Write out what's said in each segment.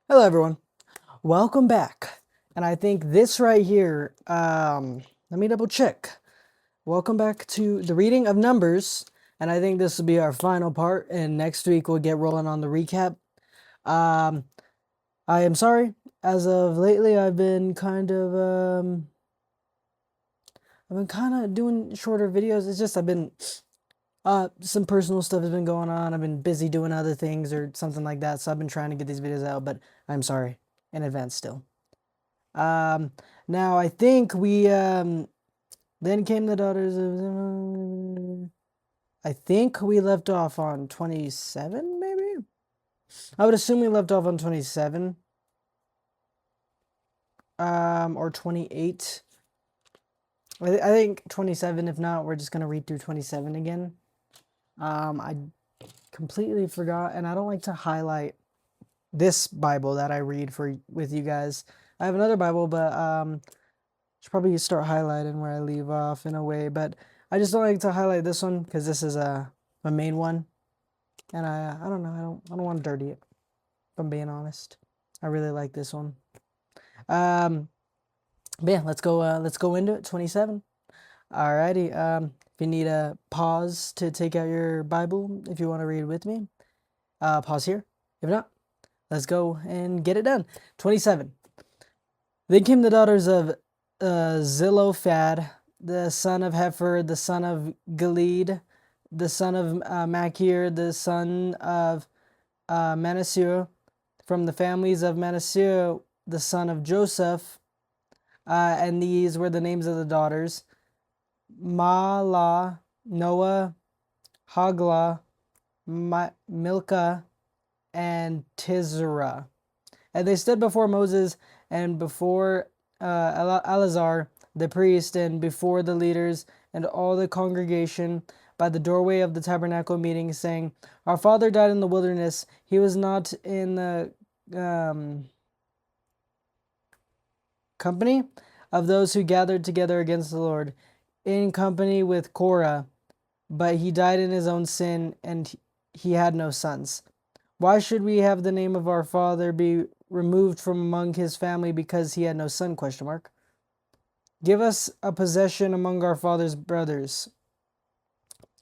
Hello, everyone. Welcome back. And I think this right here, let me double check. Welcome back to the reading of Numbers. And I think this will be our final part. And next week we'll get rolling on the recap. Um, I am sorry. As of lately, I've been kind of doing shorter videos. It's just some personal stuff has been going on. I've been busy doing other things or something like that. So I've been trying to get these videos out, but I'm sorry in advance still. Um, Now I think we then came the daughters of. I think we left off on 27, maybe. I would assume we left off on 27, or 28. I think 27. If not, we're just gonna read through 27 again. I completely forgot, and I don't like to highlight this Bible that I read with you guys. I have another Bible, but should probably start highlighting where I leave off in a way, but I just don't like to highlight this one because this is my main one, and I don't know, I don't want to dirty it. If I'm being honest, I really like this one. But yeah, let's go into it. 27. Alrighty. If you need a pause to take out your Bible, if you want to read with me, pause here. If not, let's go and get it done. 27. Then came the daughters of Zelophehad, the son of Hefer, the son of Gilead, the son of Machir, the son of Manasseh, from the families of Manasseh, the son of Joseph, and these were the names of the daughters: Mahlah, Noah, Haglah, Milcah, and Tizra. And they stood before Moses and before Eleazar the priest and before the leaders and all the congregation by the doorway of the tabernacle meeting, saying, Our father died in the wilderness. He was not in the company of those who gathered together against the Lord, in company with Korah, but he died in his own sin, and he had no sons. Why should we have the name of our father be removed from among his family because he had no son? Question mark. Give us a possession among our father's brothers.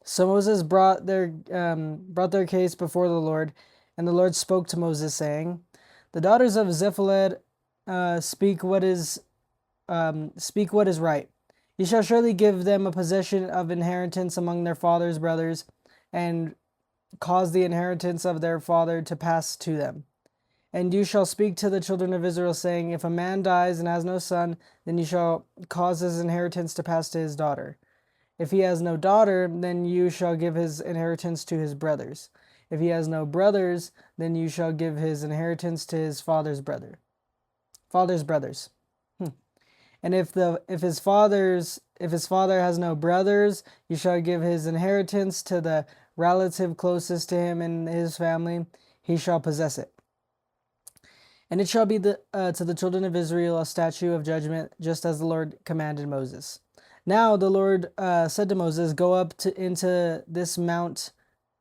So Moses brought their case before the Lord, and the Lord spoke to Moses, saying, The daughters of Zephaelad speak what is right. You shall surely give them a possession of inheritance among their father's brothers, and cause the inheritance of their father to pass to them. And you shall speak to the children of Israel, saying, If a man dies and has no son, then you shall cause his inheritance to pass to his daughter. If he has no daughter, then you shall give his inheritance to his brothers. If he has no brothers, then you shall give his inheritance to his father's brothers. And if his father has no brothers, you shall give his inheritance to the relative closest to him in his family. He shall possess it. And it shall be to the children of Israel a statute of judgment, just as the Lord commanded Moses. Now the Lord said to Moses, Go up into this Mount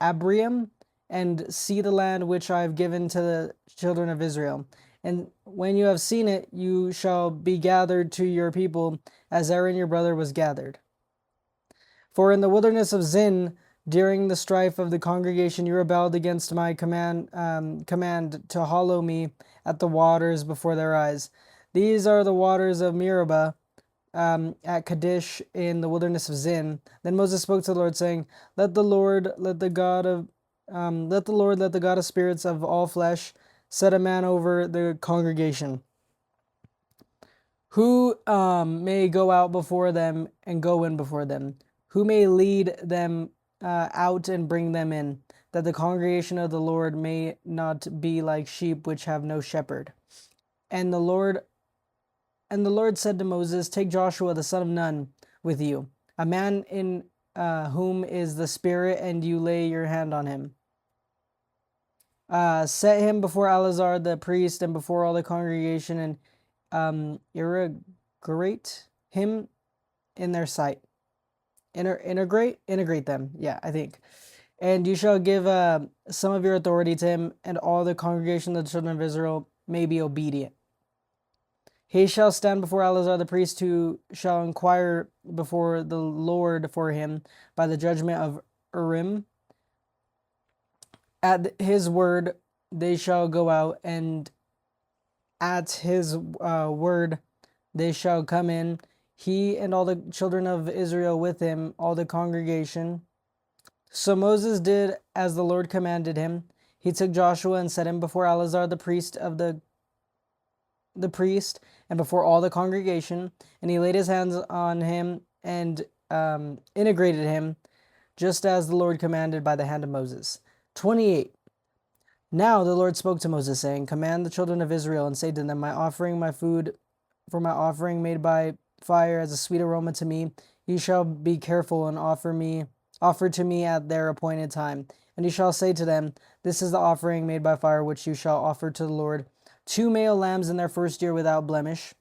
Abrium, and see the land which I have given to the children of Israel. And when you have seen it, you shall be gathered to your people, as Aaron your brother was gathered. For in the wilderness of Zin, during the strife of the congregation, you rebelled against my command to hallow me at the waters before their eyes. These are the waters of Meribah, at Kadesh in the wilderness of Zin. Then Moses spoke to the Lord, saying, Let the Lord, let the God of spirits of all flesh, set a man over the congregation, who may go out before them and go in before them, who may lead them out and bring them in, that the congregation of the Lord may not be like sheep which have no shepherd. And the Lord said to Moses, Take Joshua the son of Nun with you, a man in whom is the Spirit, and you lay your hand on him. Set him before Eleazar the priest and before all the congregation, and integrate him in their sight. Integrate them. Yeah, I think. And you shall give some of your authority to him, and all the congregation of the children of Israel may be obedient. He shall stand before Eleazar the priest, who shall inquire before the Lord for him by the judgment of Urim. At his word they shall go out, and at his word they shall come in, he and all the children of Israel with him, all the congregation. So Moses did as the Lord commanded him. He took Joshua and set him before Eleazar the priest and before all the congregation, and he laid his hands on him and integrated him, just as the Lord commanded by the hand of Moses. 28. Now the Lord spoke to Moses, saying, Command the children of Israel, and say to them, my food for my offering made by fire as a sweet aroma to me, ye shall be careful and offer to me at their appointed time. And you shall say to them, This is the offering made by fire which you shall offer to the Lord, 2 male lambs in their first year without blemish,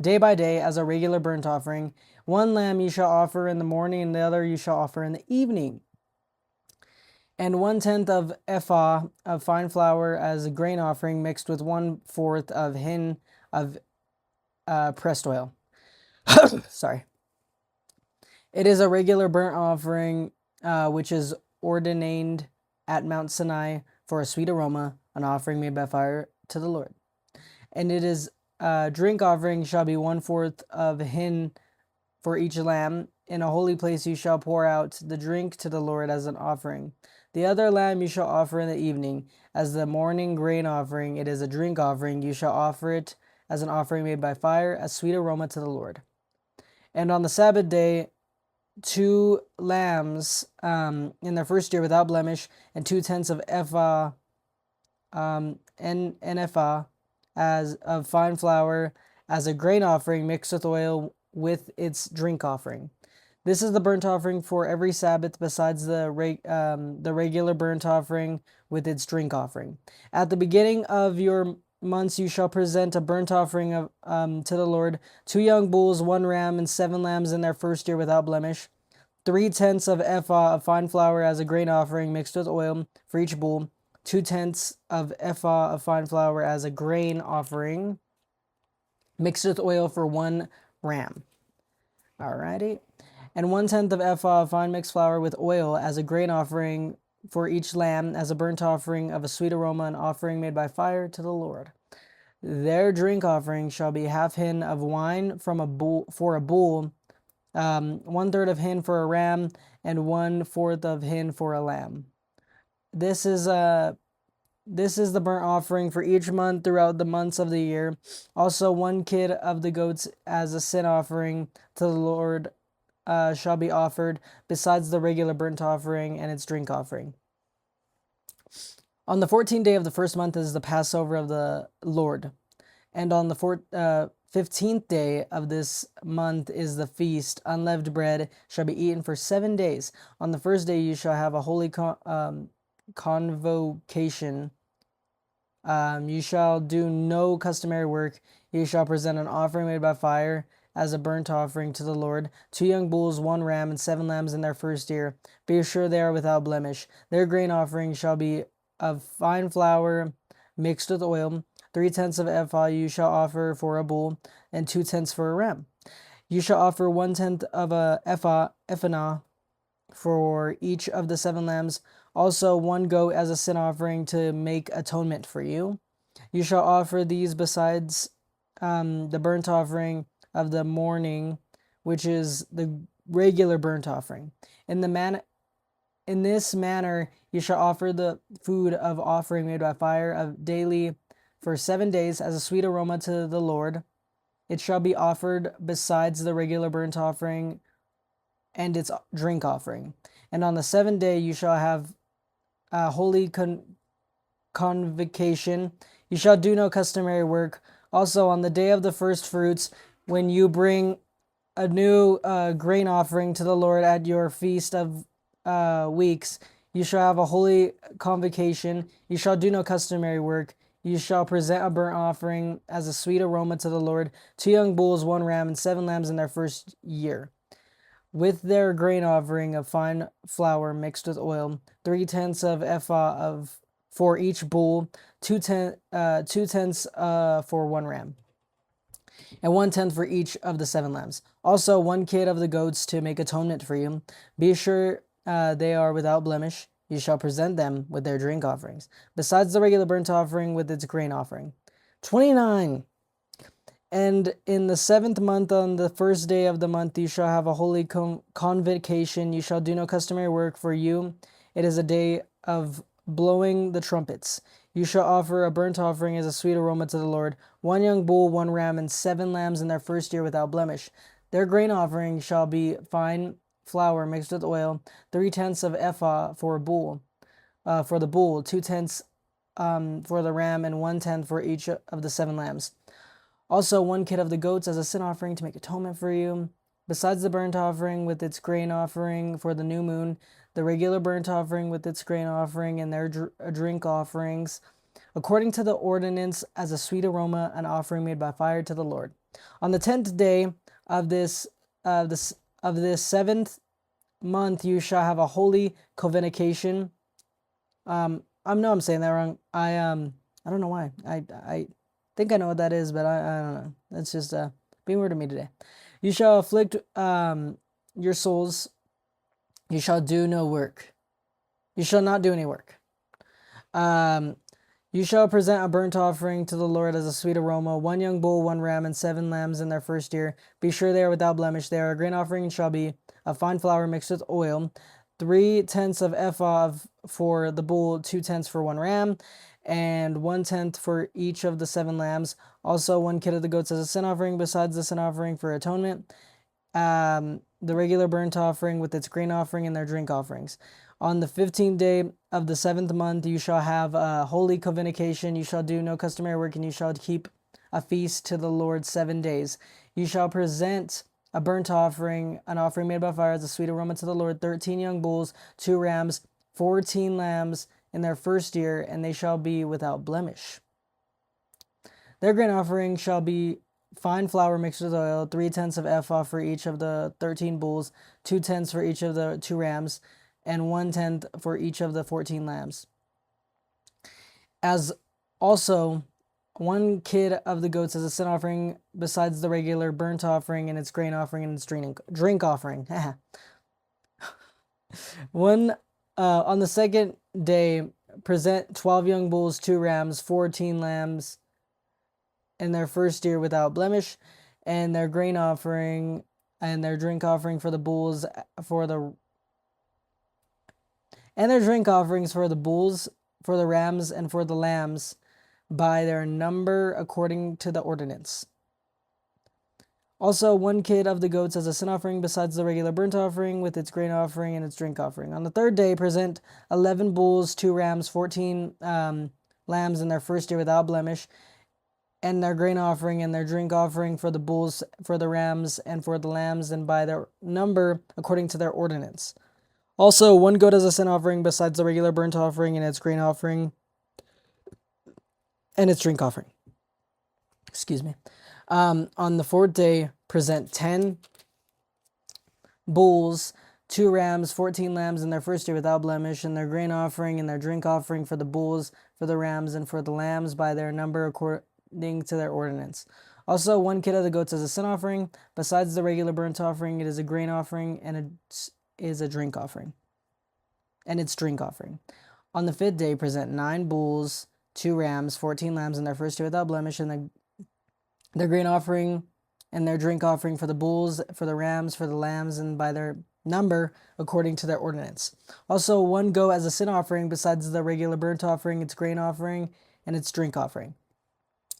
day by day, as a regular burnt offering. 1 lamb you shall offer in the morning, and the other you shall offer in the evening. And 1/10 of ephah of fine flour as a grain offering, mixed with 1/4 of hin of pressed oil. Sorry. It is a regular burnt offering, which is ordained at Mount Sinai for a sweet aroma, an offering made by fire to the Lord. And it is drink offering shall be 1/4 of hin for each lamb. In a holy place you shall pour out the drink to the Lord as an offering. The other lamb you shall offer in the evening. As the morning grain offering, it is a drink offering. You shall offer it as an offering made by fire, a sweet aroma to the Lord. And on the Sabbath day, 2 lambs in their first year without blemish, and 2/10 of ephah and ephah as of fine flour as a grain offering, mixed with oil with its drink offering. This is the burnt offering for every Sabbath, besides the regular burnt offering with its drink offering. At the beginning of your months you shall present a burnt offering of to the Lord, 2 young bulls, 1 ram, and 7 lambs in their first year without blemish, 3/10 of ephah of fine flour as a grain offering mixed with oil for each bull, 2/10 of ephah of fine flour as a grain offering mixed with oil for 1 ram. Alrighty. And 1/10 of ephah of fine mixed flour with oil as a grain offering for each lamb, as a burnt offering of a sweet aroma, an offering made by fire to the Lord. Their drink offering shall be 1/2 hin of wine for a bull, 1/3 of hin for a ram, and 1/4 of hin for a lamb. This is the burnt offering for each month throughout the months of the year. Also 1 kid of the goats as a sin offering to the Lord shall be offered, besides the regular burnt offering and its drink offering. On the 14th day of the first month is the Passover of the Lord, and on the 15th day of this month is the feast. Unleavened bread shall be eaten for 7 days. On the first day you shall have a holy convocation. You shall do no customary work. You shall present an offering made by fire as a burnt offering to the Lord, 2 young bulls, 1 ram, and 7 lambs in their first year. Be assured they are without blemish. Their grain offering shall be of fine flour mixed with oil. 3/10 of ephah you shall offer for a bull, and 2/10 for a ram. You shall offer 1/10 of a ephah for each of the 7 lambs. Also 1 goat as a sin offering to make atonement for you. You shall offer these besides the burnt offering of the morning, which is the regular burnt offering. In this manner you shall offer the food of offering made by fire of daily for 7 days as a sweet aroma to the Lord. It shall be offered besides the regular burnt offering and its drink offering. And on the 7th day you shall have a holy convocation. You shall do no customary work. Also on the day of the first fruits, when you bring a new grain offering to the Lord at your feast of weeks, you shall have a holy convocation. You shall do no customary work. You shall present a burnt offering as a sweet aroma to the Lord, 2 young bulls, 1 ram, and 7 lambs in their first year, with their grain offering of fine flour mixed with oil, 3/10 of ephah of for each bull, 2/10 for one ram, and 1/10 for each of the 7 lambs. Also, 1 kid of the goats to make atonement for you. Be sure they are without blemish. You shall present them with their drink offerings, besides the regular burnt offering with its grain offering. 29. And in the 7th month, on the 1st day of the month, you shall have a holy convocation. You shall do no customary work for you. It is a day of blowing the trumpets. You shall offer a burnt offering as a sweet aroma to the Lord, 1 young bull, 1 ram, and 7 lambs in their first year without blemish. Their grain offering shall be fine flour mixed with oil, 3/10 of ephah for the bull, 2/10 for the ram, and 1/10 for each of the 7 lambs. Also, 1 kid of the goats as a sin offering to make atonement for you, besides the burnt offering with its grain offering for the new moon, the regular burnt offering with its grain offering and their drink offerings, according to the ordinance as a sweet aroma, an offering made by fire to the Lord. On the 10th day of this 7th month, you shall have a holy convocation. I'm saying that wrong. I don't know why. I think I know what that is, but I don't know. That's just being weird to me today. You shall afflict your souls. You shall do no work. You shall not do any work. You shall present a burnt offering to the Lord as a sweet aroma, 1 young bull, 1 ram, and 7 lambs in their first year. Be sure they are without blemish. Their grain offering shall be a fine flour mixed with oil, 3/10 of ephah for the bull, 2/10 for 1 ram, and 1/10 for each of the 7 lambs. Also, 1 kid of the goats as a sin offering, besides the sin offering for atonement, the regular burnt offering with its grain offering and their drink offerings. On the 15th day of the 7th month, you shall have a holy convocation. You shall do no customary work, and you shall keep a feast to the Lord 7 days. You shall present a burnt offering, an offering made by fire as a sweet aroma to the Lord, 13 young bulls, 2 rams, 14 lambs in their first year, and they shall be without blemish. Their grain offering shall be fine flour mixed with oil, 3/10 of ephah for each of the 13 bulls, 2/10 for each of the 2 rams, and 1/10 for each of the 14 lambs. As also 1 kid of the goats as a sin offering, besides the regular burnt offering and its grain offering and its drink offering. On the 2nd day, present 12 young bulls, 2 rams, 14 lambs in their first year without blemish, and their grain offering and their drink offering for the bulls and their drink offerings for the bulls, for the rams, and for the lambs by their number according to the ordinance. Also, 1 kid of the goats as a sin offering, besides the regular burnt offering with its grain offering and its drink offering. On the 3rd day, present 11 bulls, 2 rams, 14 lambs in their first year without blemish, and their grain offering and their drink offering for the bulls, for the rams, and for the lambs, and by their number according to their ordinance. Also, 1 goat as a sin offering, besides the regular burnt offering and its grain offering and its drink offering. Excuse me. On the 4th day, present 10 bulls, 2 rams, 14 lambs in their first year without blemish, and their grain offering and their drink offering for the bulls, for the rams, and for the lambs by their number according to their ordinance. Also, 1 kid of the goats as a sin offering. Besides the regular burnt offering, it is a grain offering, and it is a drink offering. And its drink offering. On the 5th day, present 9 bulls, 2 rams, 14 lambs in their first year without blemish, and their grain offering and their drink offering for the bulls, for the rams, for the lambs, and by their number according to their ordinance. Also, 1 goat as a sin offering, besides the regular burnt offering, its grain offering, and its drink offering.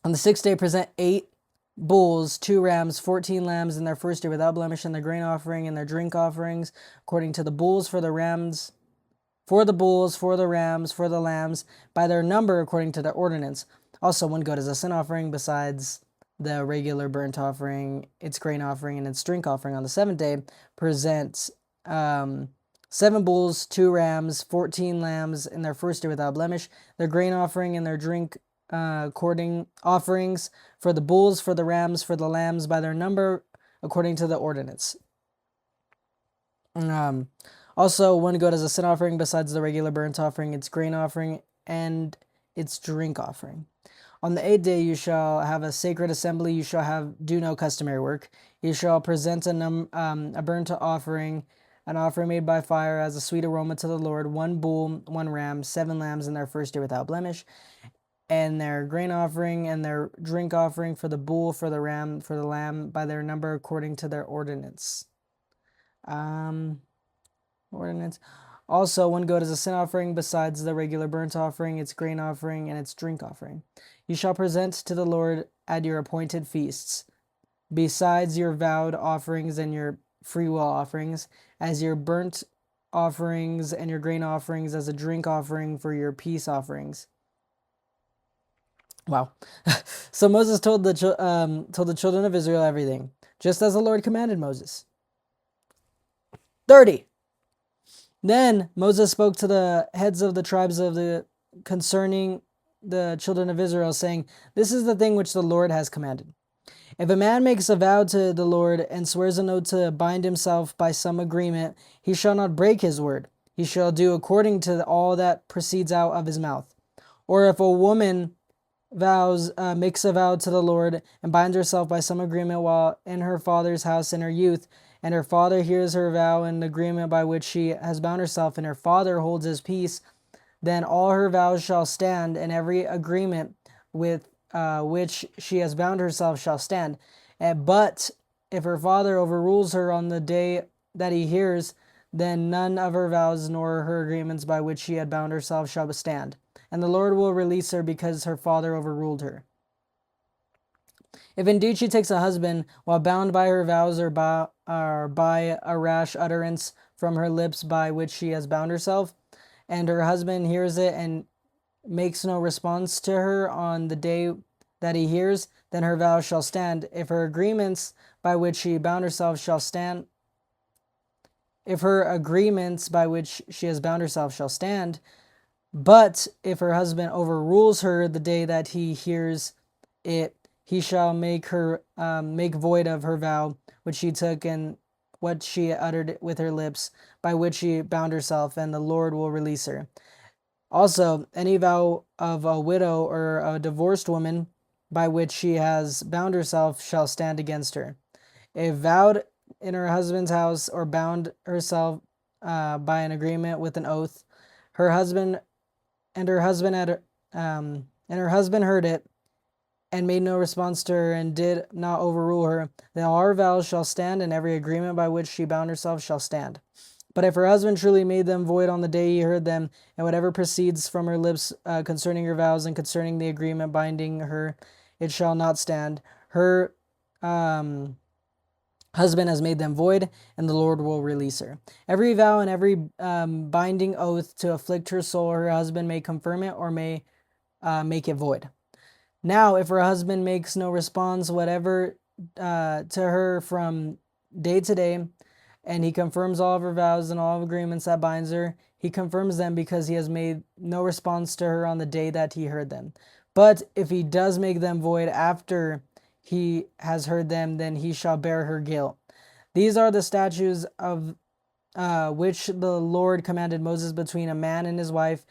On the 6th day, present 8 bulls, 2 rams, 14 lambs in their first year without blemish, and their grain offering and their drink offerings according to the bulls, for the rams, for the bulls, for the rams, for the lambs, by their number according to their ordinance. Also, 1 goat as a sin offering, besides the regular burnt offering, its grain offering, and its drink offering. On the 7th day, present 7 bulls, 2 rams, 14 lambs in their first year without blemish, their grain offering and their drink according offerings for the bulls, for the rams, for the lambs, by their number according to the ordinance. Also, 1 goat as a sin offering, besides the regular burnt offering, its grain offering, and its drink offering. On the 8th day you shall have a sacred assembly. You shall do no customary work. You shall present a burnt offering, an offering made by fire as a sweet aroma to the Lord, 1 bull, 1 ram, 7 lambs in their first year without blemish, and their grain offering and their drink offering, for the bull, for the ram, for the lamb, by their number according to their ordinance. Also, 1 goat as a sin offering, besides the regular burnt offering, its grain offering, and its drink offering. You shall present to the Lord at your appointed feasts, besides your vowed offerings and your freewill offerings, as your burnt offerings and your grain offerings, as a drink offering for your peace offerings. Wow. So Moses told the children of Israel everything, just as the Lord commanded Moses. 30. Then Moses spoke to the heads of the tribes concerning the children of Israel, saying, "This is the thing which the Lord has commanded. If a man makes a vow to the Lord and swears an oath to bind himself by some agreement, he shall not break his word. He shall do according to all that proceeds out of his mouth. Or if a woman makes a vow to the Lord and binds herself by some agreement while in her father's house in her youth, and her father hears her vow and agreement by which she has bound herself, and her father holds his peace, then all her vows shall stand, and every agreement with which she has bound herself shall stand. But if her father overrules her on the day that he hears, then none of her vows nor her agreements by which she had bound herself shall stand, and the Lord will release her because her father overruled her. If indeed she takes a husband while bound by her vows or by a rash utterance from her lips by which she has bound herself, and her husband hears it and makes no response to her on the day that he hears, then her vow shall stand. If her agreements by which she bound herself shall stand, if her agreements by which she has bound herself shall stand, but if her husband overrules her the day that he hears it, he shall make void of her vow which she took and what she uttered with her lips, by which she bound herself, and the Lord will release her. Also, any vow of a widow or a divorced woman by which she has bound herself shall stand against her. If vowed in her husband's house or bound herself by an agreement with an oath, her husband heard it and made no response to her and did not overrule her, then all her vows shall stand, and every agreement by which she bound herself shall stand. But if her husband truly made them void on the day he heard them, and whatever proceeds from her lips concerning her vows and concerning the agreement binding her, it shall not stand. Her husband has made them void, and the Lord will release her. Every vow and every binding oath to afflict her soul, her husband may confirm it or may make it void. Now, if her husband makes no response whatever to her from day to day, and he confirms all of her vows and all of agreements that binds her, he confirms them because he has made no response to her on the day that he heard them. But if he does make them void after he has heard them, then he shall bear her guilt. These are the statutes of which the Lord commanded Moses between a man and his wife,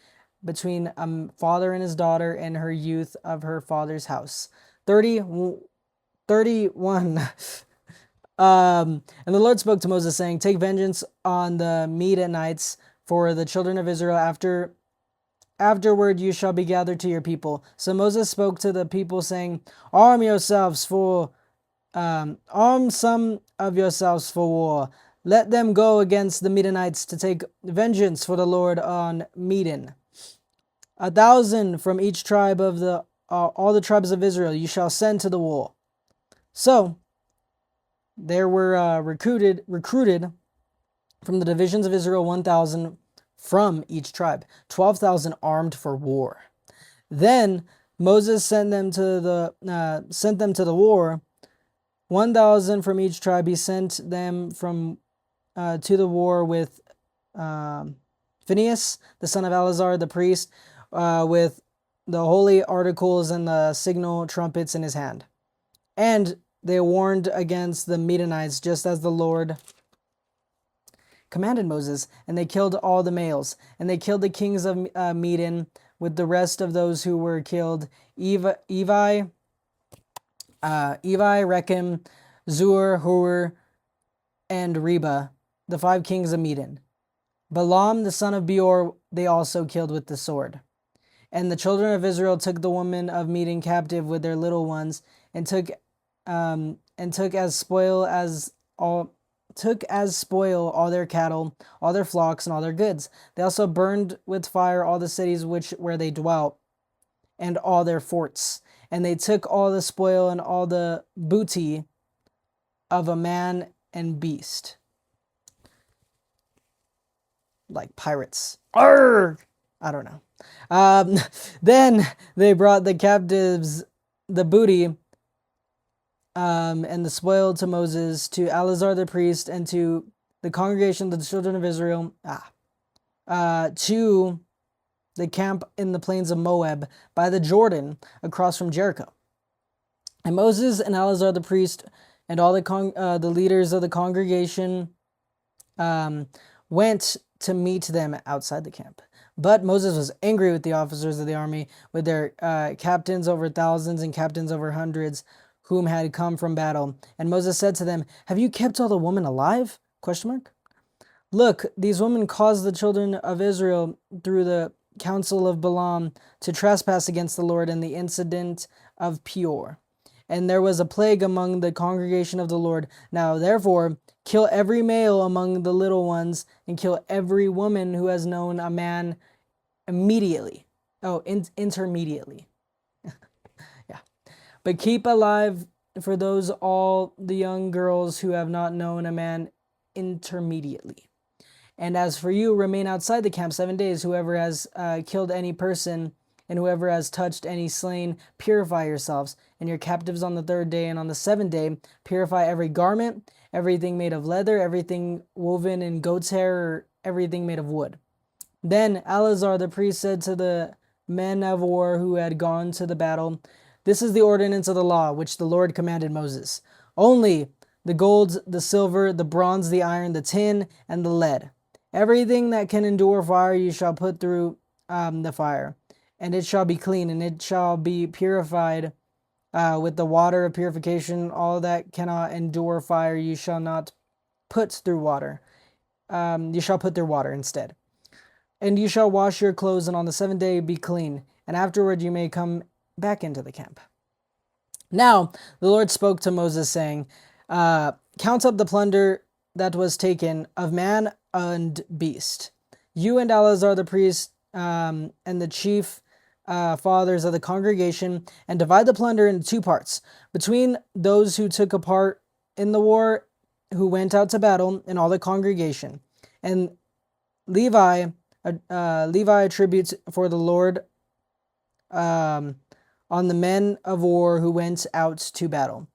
between a father and his daughter, and her youth of her father's house. 31. And the Lord spoke to Moses, saying, "Take vengeance on the Midianites for the children of Israel. Afterward you shall be gathered to your people." So Moses spoke to the people, saying, Arm some of yourselves for war. Let them go against the Midianites to take vengeance for the Lord on Midian. 1,000 from each tribe of all the tribes of Israel you shall send to the war. So there were recruited from the divisions of Israel 1,000 from each tribe, 12,000 armed for war. Then Moses sent them to the war. 1,000 from each tribe. He sent them to the war with Phinehas, the son of Eleazar, the priest, with the holy articles and the signal trumpets in his hand. And they warned against the Midianites, just as the Lord commanded Moses, and they killed all the males. And they killed the kings of Midian with the rest of those who were killed, Evi, Rechem, Zur, Hur, and Reba, the 5 kings of Midian. Balaam, the son of Beor, they also killed with the sword. And the children of Israel took the women of Midian captive with their little ones, and took as spoil all their cattle, all their flocks, and all their goods. They also burned with fire all the cities where they dwelt, and all their forts. And they took all the spoil and all the booty of a man and beast. Like pirates. Arrgh! I don't know. Then they brought the captives, the booty, and the spoil to Moses, to Eleazar the priest, and to the congregation of the children of Israel, to the camp in the plains of Moab, by the Jordan, across from Jericho. And Moses and Eleazar the priest, and all the leaders of the congregation, went to meet them outside the camp. But Moses was angry with the officers of the army, with their captains over thousands and captains over hundreds, whom had come from battle. And Moses said to them, "Have you kept all the women alive?" ? Look, these women caused the children of Israel, through the counsel of Balaam, to trespass against the Lord in the incident of Peor. And there was a plague among the congregation of the Lord. Now therefore, kill every male among the little ones, and kill every woman who has known a man immediately. Intermediately. Yeah. But keep alive for those all the young girls who have not known a man intermediately. And as for you, remain outside the camp 7 days. Whoever has killed any person, and whoever has touched any slain, purify yourselves, and your captives on the 3rd day. And on the 7th day, purify every garment, everything made of leather, everything woven in goat's hair, or everything made of wood. Then Eleazar the priest said to the men of war who had gone to the battle, "This is the ordinance of the law, which the Lord commanded Moses. Only the gold, the silver, the bronze, the iron, the tin, and the lead. Everything that can endure fire you shall put through the fire, and it shall be clean, and it shall be purified with the water of purification. All that cannot endure fire you shall not put through water. You shall put through water instead. And you shall wash your clothes, and on the 7th day be clean, and afterward you may come back into the camp." Now the Lord spoke to Moses, saying, "Count up the plunder that was taken of man and beast. You and Eleazar the priest, and the chief fathers of the congregation, and divide the plunder into 2 parts, between those who took a part in the war, who went out to battle, and all the congregation. And Levi attributes for the Lord on the men of war who went out to battle.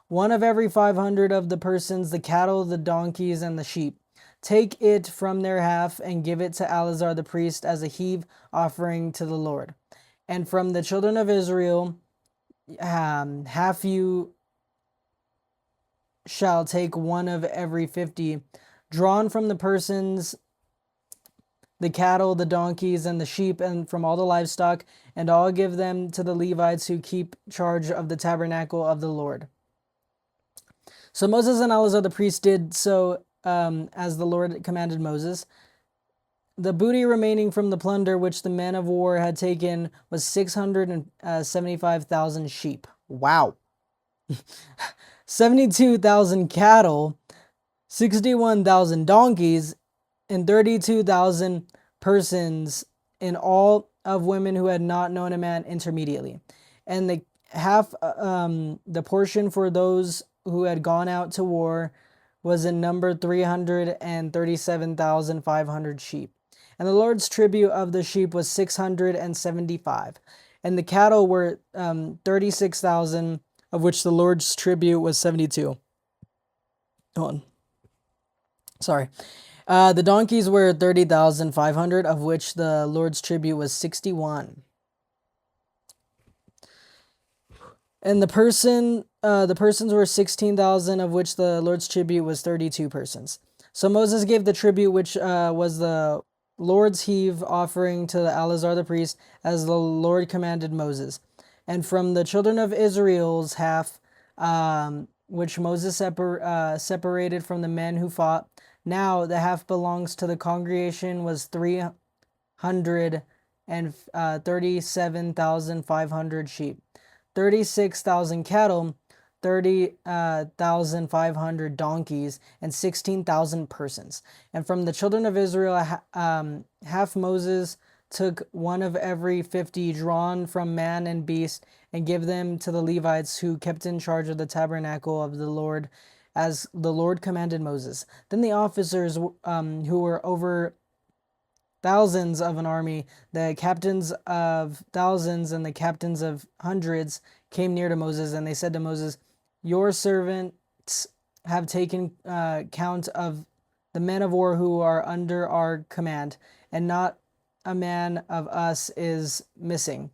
1 of every 500 of the persons, the cattle, the donkeys, and the sheep. Take it from their half, and give it to Eleazar the priest as a heave offering to the Lord. And from the children of Israel, half you shall take 1 of every 50, drawn from the persons, the cattle, the donkeys, and the sheep, and from all the livestock, and I'll give them to the Levites who keep charge of the tabernacle of the Lord." So Moses and Eleazar the priest did so as the Lord commanded Moses. The booty remaining from the plunder which the men of war had taken was 675,000 sheep. Wow. 72,000 cattle, 61,000 donkeys, and 32,000 persons, in all of women who had not known a man intermediately. And the half, the portion for those who had gone out to war was in number 337,500 sheep. And the Lord's tribute of the sheep was 675. And the cattle were 36,000, of which the Lord's tribute was 72. Hold on. Sorry. The donkeys were 30,500, of which the Lord's tribute was 61. And the persons were 16,000, of which the Lord's tribute was 32 persons. So Moses gave the tribute, which was the Lord's heave offering to the Eleazar the priest, as the Lord commanded Moses. And from the children of Israel's half, which Moses separated from the men who fought, now the half belongs to the congregation, was 337,500 sheep, 36,000 cattle, 30,500 donkeys, and 16,000 persons. And from the children of Israel, half Moses took one of every 50 drawn from man and beast, and give them to the Levites who kept in charge of the tabernacle of the Lord, as the Lord commanded Moses. Then the officers who were over thousands of an army, the captains of thousands and the captains of hundreds, came near to Moses, and they said to Moses, your servants have taken count of the men of war who are under our command, and not a man of us is missing.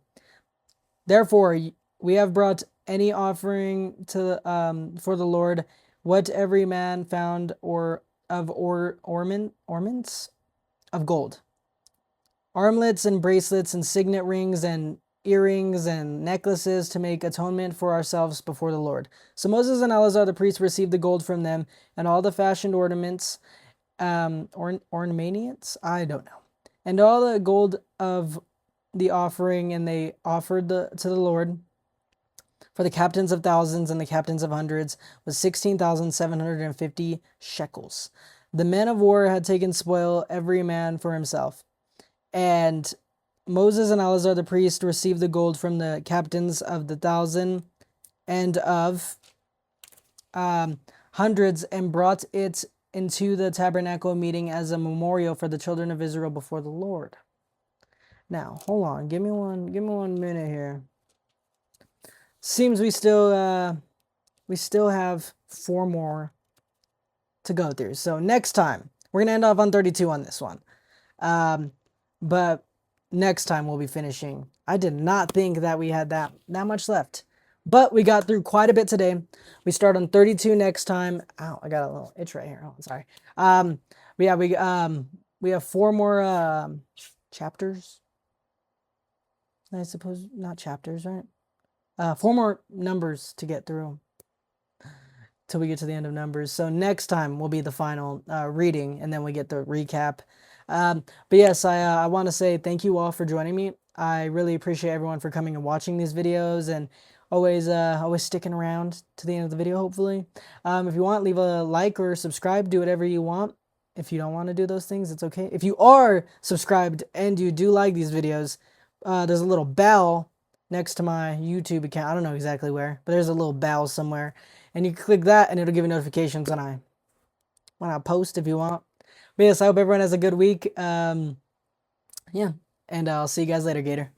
Therefore, we have brought any offering to for the Lord, what every man found, or of ornaments of gold, armlets and bracelets and signet rings and earrings and necklaces, to make atonement for ourselves before the Lord. So Moses and Eleazar the priest received the gold from them, and all the fashioned ornaments, ornaments, I don't know, and all the gold of the offering, and they offered to the Lord for the captains of thousands and the captains of hundreds was 16,750 shekels. The men of war had taken spoil, every man for himself. And Moses and Eleazar the priest received the gold from the captains of the 1,000 and of hundreds, and brought it into the tabernacle meeting as a memorial for the children of Israel before the Lord. Now, hold on, give me one minute here. Seems we still have 4 more to go through. So next time we're gonna end off on 32 on this one. But next time we'll be finishing. I did not think that we had that much left, but we got through quite a bit today. We start on 32 next time. Ow, I got a little itch right here. Oh, sorry. But yeah, we have 4 more chapters. I suppose not chapters, right? 4 more numbers to get through till we get to the end of Numbers. So next time will be the final reading, and then we get the recap. But yes, I want to say thank you all for joining me. I really appreciate everyone for coming and watching these videos, and always sticking around to the end of the video, hopefully. If you want, leave a like or subscribe, do whatever you want. If you don't want to do those things, it's okay. If you are subscribed and you do like these videos, there's a little bell next to my YouTube account. I don't know exactly where, but there's a little bell somewhere, and you click that and it'll give you notifications when I post, if you want. But yes, I hope everyone has a good week. Yeah, and I'll see you guys later, Gator.